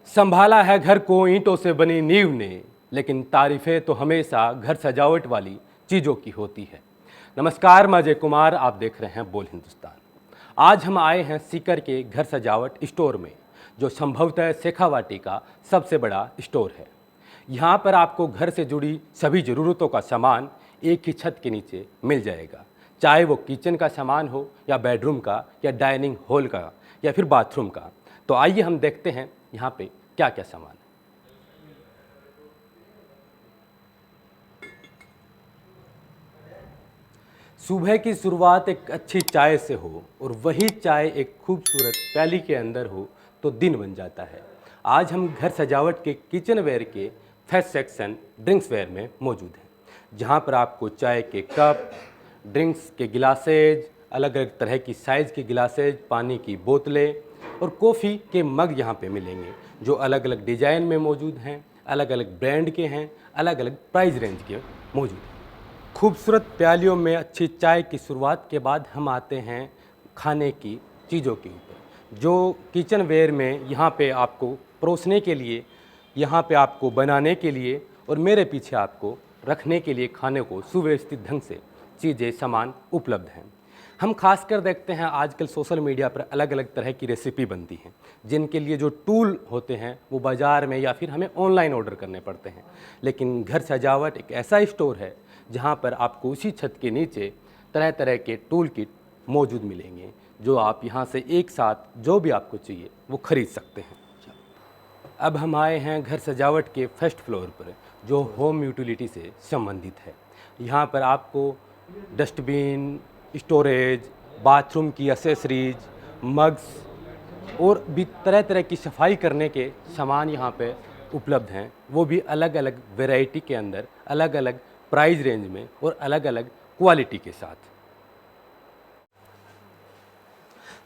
संभाला है घर को ईंटों से बनी नींव ने, लेकिन तारीफें तो हमेशा घर सजावट वाली चीज़ों की होती है। नमस्कार, मैं अजय कुमार, आप देख रहे हैं बोल हिंदुस्तान। आज हम आए हैं सीकर के घर सजावट स्टोर में, जो संभवतः शेखावाटी का सबसे बड़ा स्टोर है। यहाँ पर आपको घर से जुड़ी सभी ज़रूरतों का सामान एक ही छत के नीचे मिल जाएगा, चाहे वो किचन का सामान हो या बेडरूम का या डाइनिंग हॉल का या फिर बाथरूम का। तो आइए हम देखते हैं यहाँ पे क्या क्या सामान है। सुबह की शुरुआत एक अच्छी चाय से हो और वही चाय एक खूबसूरत प्याली के अंदर हो तो दिन बन जाता है। आज हम घर सजावट के किचन वेयर के फर्स्ट सेक्शन ड्रिंक्स वेयर में मौजूद हैं, जहाँ पर आपको चाय के कप, ड्रिंक्स के गिलासेज, अलग अलग तरह की साइज़ के गिलासेज, पानी की बोतलें और कॉफ़ी के मग यहाँ पे मिलेंगे, जो अलग अलग डिज़ाइन में मौजूद हैं, अलग अलग ब्रांड के हैं, अलग अलग प्राइस रेंज के मौजूद हैं। खूबसूरत प्यालियों में अच्छी चाय की शुरुआत के बाद हम आते हैं खाने की चीज़ों के ऊपर, जो किचन वेयर में यहाँ पे आपको परोसने के लिए, यहाँ पे आपको बनाने के लिए और मेरे पीछे आपको रखने के लिए खाने को सुव्यवस्थित ढंग से चीज़ें सामान उपलब्ध हैं। हम खासकर देखते हैं आजकल सोशल मीडिया पर अलग अलग तरह की रेसिपी बनती हैं, जिनके लिए जो टूल होते हैं वो बाज़ार में या फिर हमें ऑनलाइन ऑर्डर करने पड़ते हैं। लेकिन घर सजावट एक ऐसा स्टोर है जहाँ पर आपको उसी छत के नीचे तरह तरह के टूल किट मौजूद मिलेंगे, जो आप यहाँ से एक साथ जो भी आपको चाहिए वो खरीद सकते हैं। अब हम आए हैं घर सजावट के फर्स्ट फ्लोर पर, जो होम यूटिलिटी से संबंधित है। यहाँ पर आपको डस्टबिन, स्टोरेज, बाथरूम की एसेसरीज, मग्स और भी तरह तरह की सफाई करने के सामान यहाँ पे उपलब्ध हैं, वो भी अलग अलग वैरायटी के अंदर, अलग अलग प्राइस रेंज में और अलग अलग क्वालिटी के साथ।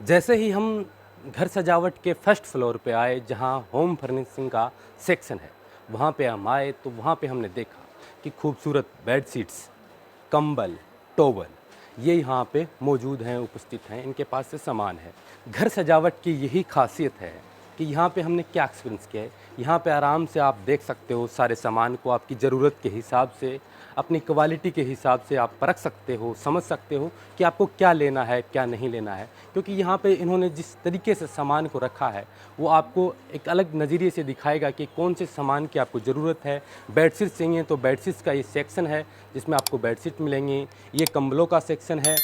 जैसे ही हम घर सजावट के फर्स्ट फ्लोर पे आए, जहाँ होम फर्निशिंग का सेक्शन है, वहाँ पे हम आए तो वहाँ पे हमने देखा कि खूबसूरत बेड शीट्स, कंबल, टॉवल ये यहाँ पे मौजूद हैं, उपस्थित हैं, इनके पास से सामान है। घर सजावट की यही खासियत है कि यहाँ पे हमने क्या एक्सपीरियंस किया है। यहाँ पे आराम से आप देख सकते हो सारे सामान को, आपकी ज़रूरत के हिसाब से, अपनी क्वालिटी के हिसाब से आप परख सकते हो, समझ सकते हो कि आपको क्या लेना है, क्या नहीं लेना है। क्योंकि यहाँ पे इन्होंने जिस तरीके से सामान को रखा है वो आपको एक अलग नज़रिए से दिखाएगा कि कौन से सामान की आपको ज़रूरत है। बेडशीट चाहिए तो बेडशीट्स का ये सेक्शन है, जिसमें आपको बेडशीट मिलेंगी। ये कंबलों का सेक्शन है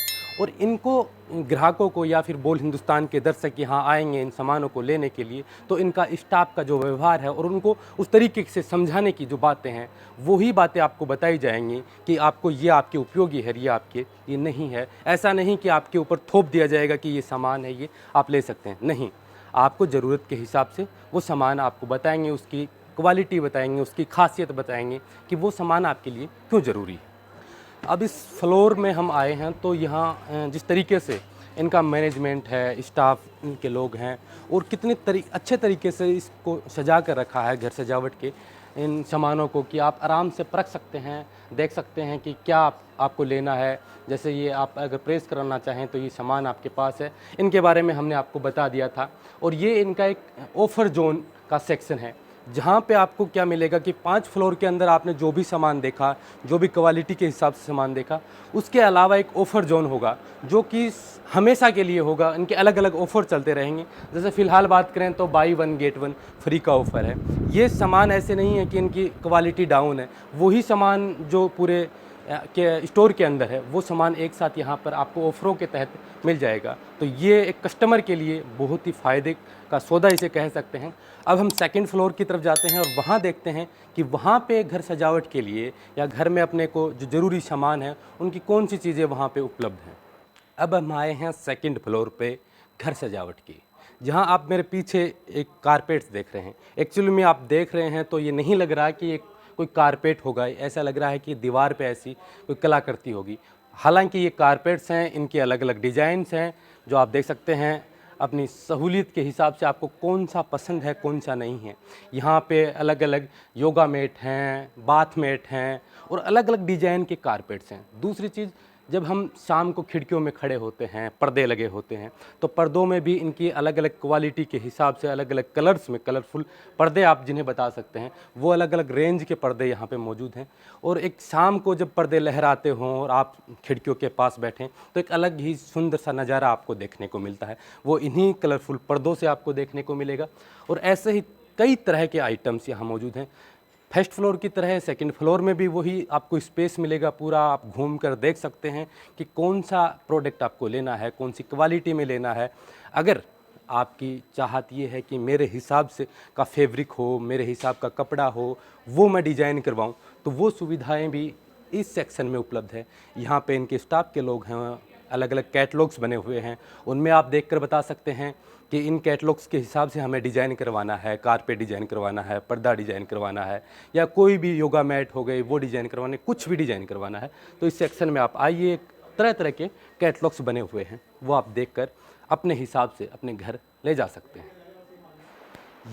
और इनको ग्राहकों को या फिर बोल हिंदुस्तान के दर्शक यहाँ आएंगे इन सामानों को लेने के लिए, तो इनका स्टाफ का जो व्यवहार है और उनको उस तरीके से समझाने की जो बातें हैं, वही बातें आपको बताई जाएंगी कि आपको ये आपके उपयोगी है, ये आपके ये नहीं है। ऐसा नहीं कि आपके ऊपर थोप दिया जाएगा कि ये सामान है, ये आप ले सकते हैं, नहीं। आपको ज़रूरत के हिसाब से वो सामान आपको बताएंगे, उसकी क्वालिटी बताएंगे, उसकी खासियत बताएंगे कि वो सामान आपके लिए क्यों ज़रूरी है। अब इस फ्लोर में हम आए हैं तो यहाँ जिस तरीके से इनका मैनेजमेंट है, स्टाफ इनके लोग हैं और कितने अच्छे तरीके से इसको सजा कर रखा है घर सजावट के इन सामानों को, कि आप आराम से परख सकते हैं, देख सकते हैं कि क्या आपको लेना है। जैसे ये आप अगर प्रेस कराना चाहें तो ये सामान आपके पास है, इनके बारे में हमने आपको बता दिया था। और ये इनका एक ऑफ़र जोन का सेक्शन है, जहाँ पे आपको क्या मिलेगा कि 5 फ्लोर के अंदर आपने जो भी सामान देखा, जो भी क्वालिटी के हिसाब से सामान देखा, उसके अलावा एक ऑफ़र जोन होगा जो कि हमेशा के लिए होगा। इनके अलग अलग ऑफ़र चलते रहेंगे। जैसे फ़िलहाल बात करें तो बाई 1 गेट 1 फ्री का ऑफ़र है। ये सामान ऐसे नहीं है कि इनकी क्वालिटी डाउन है, वही सामान जो पूरे के स्टोर के अंदर है वो सामान एक साथ यहाँ पर आपको ऑफ़रों के तहत मिल जाएगा। तो ये एक कस्टमर के लिए बहुत ही फ़ायदे का सौदा इसे कह सकते हैं। अब हम सेकंड फ्लोर की तरफ जाते हैं और वहाँ देखते हैं कि वहाँ पे घर सजावट के लिए या घर में अपने को जो ज़रूरी सामान है उनकी कौन सी चीज़ें वहाँ पे उपलब्ध हैं। अब हम आए हैं सेकंड फ्लोर पे घर सजावट की, जहाँ आप मेरे पीछे एक कारपेट्स देख रहे हैं। एक्चुअली में आप देख रहे हैं तो ये नहीं लग रहा कि एक कोई कारपेट होगा, ऐसा लग रहा है कि दीवार पे ऐसी कोई कलाकृति होगी। हालांकि ये कारपेट्स हैं, इनके अलग अलग डिज़ाइंस हैं, जो आप देख सकते हैं अपनी सहूलियत के हिसाब से आपको कौन सा पसंद है, कौन सा नहीं है। यहाँ पे अलग अलग योगा मैट हैं, बाथ मैट हैं और अलग अलग डिज़ाइन के कारपेट्स हैं। दूसरी चीज़, जब हम शाम को खिड़कियों में खड़े होते हैं, पर्दे लगे होते हैं, तो पर्दों में भी इनकी अलग-अलग क्वालिटी के हिसाब से अलग-अलग कलर्स में कलरफुल पर्दे आप जिन्हें बता सकते हैं, वो अलग-अलग रेंज के पर्दे यहाँ पे मौजूद हैं। और एक शाम को जब पर्दे लहराते हों और आप खिड़कियों के पास बैठें, तो एक अलग ही सुंदर सा नज़ारा आपको देखने को मिलता है। वो इन्हीं कलरफुल पर्दों से आपको देखने को मिलेगा। और ऐसे ही कई तरह के आइटम्स यहाँ मौजूद हैं। फर्स्ट फ्लोर की तरह सेकंड फ्लोर में भी वही आपको स्पेस मिलेगा पूरा, आप घूम कर देख सकते हैं कि कौन सा प्रोडक्ट आपको लेना है, कौन सी क्वालिटी में लेना है। अगर आपकी चाहत ये है कि मेरे हिसाब से का फैब्रिक हो, मेरे हिसाब का कपड़ा हो, वो मैं डिज़ाइन करवाऊँ, तो वो सुविधाएं भी इस सेक्शन में उपलब्ध है। यहाँ पे इनके स्टाफ के लोग हैं, अलग-अलग कैटलॉग्स बने हुए हैं, उनमें आप देखकर बता सकते हैं कि इन कैटलॉग्स के हिसाब से हमें डिज़ाइन करवाना है, कारपेट डिज़ाइन करवाना है, पर्दा डिज़ाइन करवाना है, या कोई भी योगा मैट हो गई वो डिज़ाइन करवाने, कुछ भी डिज़ाइन करवाना है। तो इस सेक्शन में आप आइए, तरह-तरह के कैटलॉग्स बने हुए हैं, वो आप देखकर अपने हिसाब से अपने घर ले जा सकते हैं।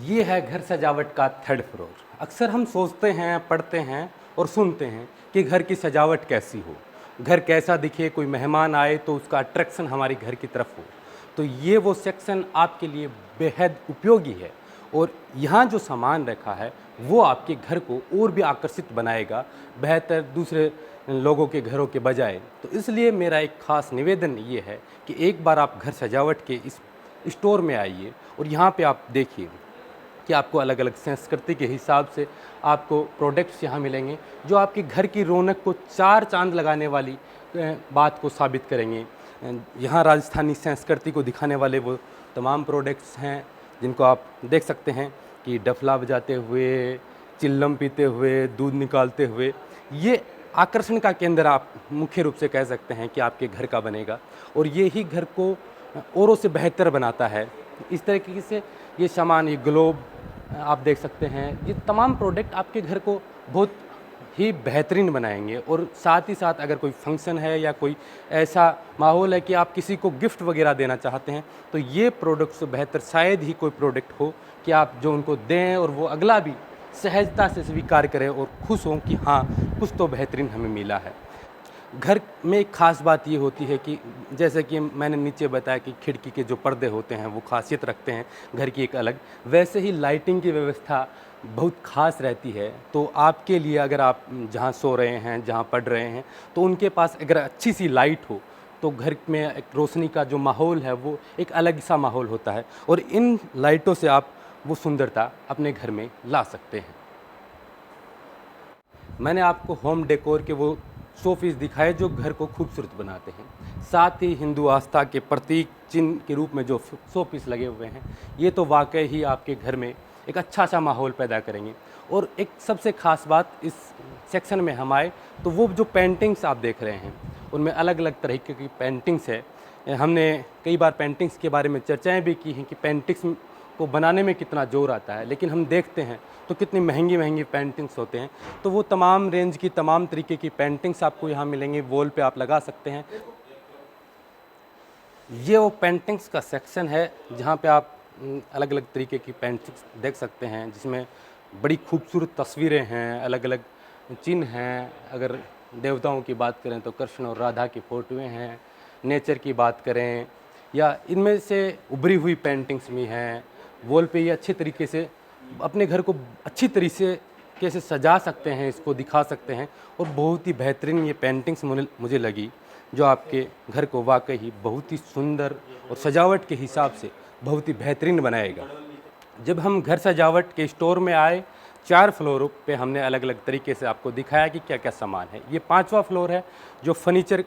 ये है घर सजावट का थर्ड फ्लोर। अक्सर हम सोचते हैं, पढ़ते हैं और सुनते हैं कि घर की सजावट कैसी हो, घर कैसा दिखे, कोई मेहमान आए तो उसका अट्रैक्शन हमारे घर की तरफ हो। तो ये वो सेक्शन आपके लिए बेहद उपयोगी है, और यहाँ जो सामान रखा है वो आपके घर को और भी आकर्षित बनाएगा, बेहतर दूसरे लोगों के घरों के बजाय। तो इसलिए मेरा एक ख़ास निवेदन ये है कि एक बार आप घर सजावट के इस स्टोर में आइए और यहाँ पे आप देखिए कि आपको अलग-अलग संस्कृति के हिसाब से आपको प्रोडक्ट्स यहाँ मिलेंगे, जो आपके घर की रौनक को चार चाँद लगाने वाली बात को साबित करेंगे। यहाँ राजस्थानी संस्कृति को दिखाने वाले वो तमाम प्रोडक्ट्स हैं, जिनको आप देख सकते हैं कि डफला बजाते हुए, चिल्लम पीते हुए, दूध निकालते हुए, ये आकर्षण का केंद्र आप मुख्य रूप से कह सकते हैं कि आपके घर का बनेगा, और ये ही घर को औरों से बेहतर बनाता है। इस तरीके से ये सामान, ये ग्लोब आप देख सकते हैं, ये तमाम प्रोडक्ट आपके घर को बहुत ही बेहतरीन बनाएंगे। और साथ ही साथ अगर कोई फंक्शन है या कोई ऐसा माहौल है कि आप किसी को गिफ्ट वगैरह देना चाहते हैं, तो ये प्रोडक्ट से बेहतर शायद ही कोई प्रोडक्ट हो कि आप जो उनको दें और वो अगला भी सहजता से स्वीकार करें और खुश हों कि हाँ, कुछ तो बेहतरीन हमें मिला है। घर में एक ख़ास बात ये होती है कि जैसे कि मैंने नीचे बताया कि खिड़की के जो पर्दे होते हैं वो ख़ासियत रखते हैं घर की एक अलग, वैसे ही लाइटिंग की व्यवस्था बहुत ख़ास रहती है। तो आपके लिए अगर आप जहाँ सो रहे हैं, जहाँ पढ़ रहे हैं, तो उनके पास अगर अच्छी सी लाइट हो तो घर में एक रोशनी का जो माहौल है वो एक अलग सा माहौल होता है, और इन लाइटों से आप वो सुंदरता अपने घर में ला सकते हैं। मैंने आपको होम डेकोर के वो शोपीस दिखाए जो घर को खूबसूरत बनाते हैं, साथ ही हिंदू आस्था के प्रतीक चिन्ह के रूप में जो शोपीस लगे हुए हैं, ये तो वाकई ही आपके घर में एक अच्छा सा माहौल पैदा करेंगे। और एक सबसे ख़ास बात, इस सेक्शन में हम आए तो वो जो पेंटिंग्स आप देख रहे हैं उनमें अलग अलग तरीके की पेंटिंग्स है। हमने कई बार पेंटिंग्स के बारे में चर्चाएँ भी की हैं कि पेंटिंग्स को बनाने में कितना जोर आता है, लेकिन हम देखते हैं तो कितनी महंगी महंगी पेंटिंग्स होते हैं। तो वो तमाम रेंज की, तमाम तरीके की पेंटिंग्स आपको यहाँ मिलेंगी, वॉल पे आप लगा सकते हैं। ये वो पेंटिंग्स का सेक्शन है जहाँ पे आप अलग अलग तरीके की पेंटिंग्स देख सकते हैं, जिसमें बड़ी खूबसूरत तस्वीरें हैं, अलग अलग चिन्ह हैं। अगर देवताओं की बात करें तो कृष्ण और राधा की फ़ोटोएँ हैं, नेचर की बात करें, या इनमें से उभरी हुई पेंटिंग्स भी हैं। वॉल पे ये अच्छे तरीके से अपने घर को अच्छी तरीके से कैसे सजा सकते हैं, इसको दिखा सकते हैं। और बहुत ही बेहतरीन ये पेंटिंग्स मुझे लगी, जो आपके घर को वाकई ही बहुत ही सुंदर और सजावट के हिसाब से बहुत ही बेहतरीन बनाएगा। जब हम घर सजावट के स्टोर में आए, 4 फ्लोरों पे हमने अलग अलग तरीके से आपको दिखाया कि क्या क्या सामान है। ये 5वां फ्लोर है जो फर्नीचर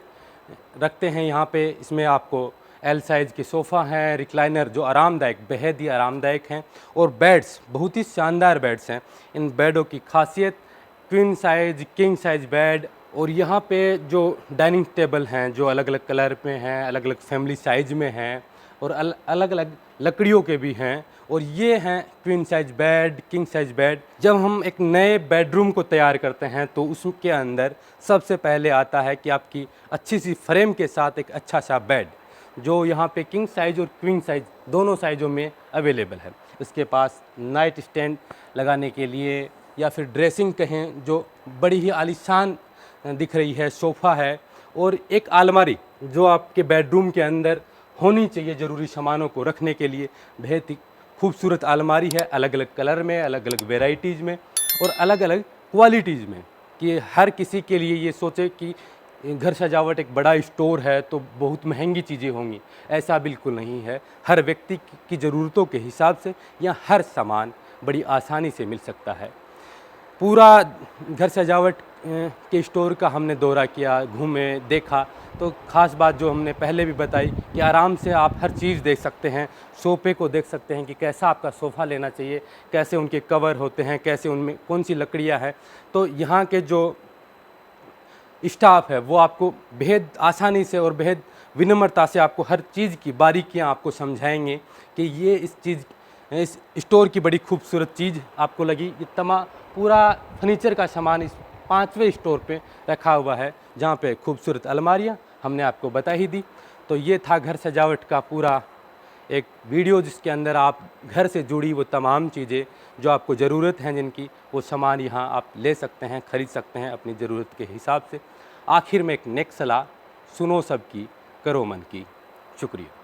रखते हैं यहाँ पे। इसमें आपको एल साइज़ के सोफ़ा हैं, रिक्लाइनर जो आरामदायक, बेहद ही आरामदायक हैं, और बेड्स बहुत ही शानदार बेड्स हैं। इन बेडों की खासियत queen size, king size bed, और यहाँ पे जो डाइनिंग टेबल हैं जो अलग अलग कलर में हैं, अलग अलग फैमिली साइज़ में हैं, और अलग अलग लकड़ियों के भी हैं। और ये हैं queen size bed, king size bed. जब हम एक नए बेडरूम को तैयार करते हैं तो उसके अंदर सबसे पहले आता है कि आपकी अच्छी सी फ्रेम के साथ एक अच्छा सा बेड, जो यहाँ पे किंग साइज़ और क्वीन साइज़ दोनों साइज़ों में अवेलेबल है। इसके पास नाइट स्टैंड लगाने के लिए, या फिर ड्रेसिंग कहें, जो बड़ी ही आलीशान दिख रही है, सोफ़ा है। और एक अलमारी जो आपके बेडरूम के अंदर होनी चाहिए ज़रूरी सामानों को रखने के लिए। बेहद ही खूबसूरत अलमारी है, अलग अलग कलर में, अलग अलग वेराइटीज़ में और अलग अलग क्वालिटीज़ में, कि हर किसी के लिए ये सोचे कि घर सजावट एक बड़ा स्टोर है तो बहुत महंगी चीज़ें होंगी। ऐसा बिल्कुल नहीं है। हर व्यक्ति की ज़रूरतों के हिसाब से यहाँ हर सामान बड़ी आसानी से मिल सकता है। पूरा घर सजावट के स्टोर का हमने दौरा किया, घूमे, देखा। तो ख़ास बात जो हमने पहले भी बताई कि आराम से आप हर चीज़ देख सकते हैं। सोफ़े को देख सकते हैं कि कैसा आपका सोफ़ा लेना चाहिए, कैसे उनके कवर होते हैं, कैसे उनमें कौन सी लकड़ियाँ हैं। तो यहाँ के जो स्टाफ है वो आपको बेहद आसानी से और बेहद विनम्रता से आपको हर चीज़ की बारीकियाँ आपको समझाएंगे कि ये इस स्टोर की बड़ी खूबसूरत चीज़ आपको लगी। ये पूरा फर्नीचर का सामान इस 5वें स्टोर पे रखा हुआ है, जहाँ पे खूबसूरत अलमारियाँ हमने आपको बता ही दी। तो ये था घर सजावट का पूरा एक वीडियो, जिसके अंदर आप घर से जुड़ी वो तमाम चीज़ें जो आपको ज़रूरत हैं जिनकी, वो सामान यहाँ आप ले सकते हैं, ख़रीद सकते हैं अपनी ज़रूरत के हिसाब से। आखिर में एक नेक सलाह, सुनो सबकी, करो मन की। शुक्रिया।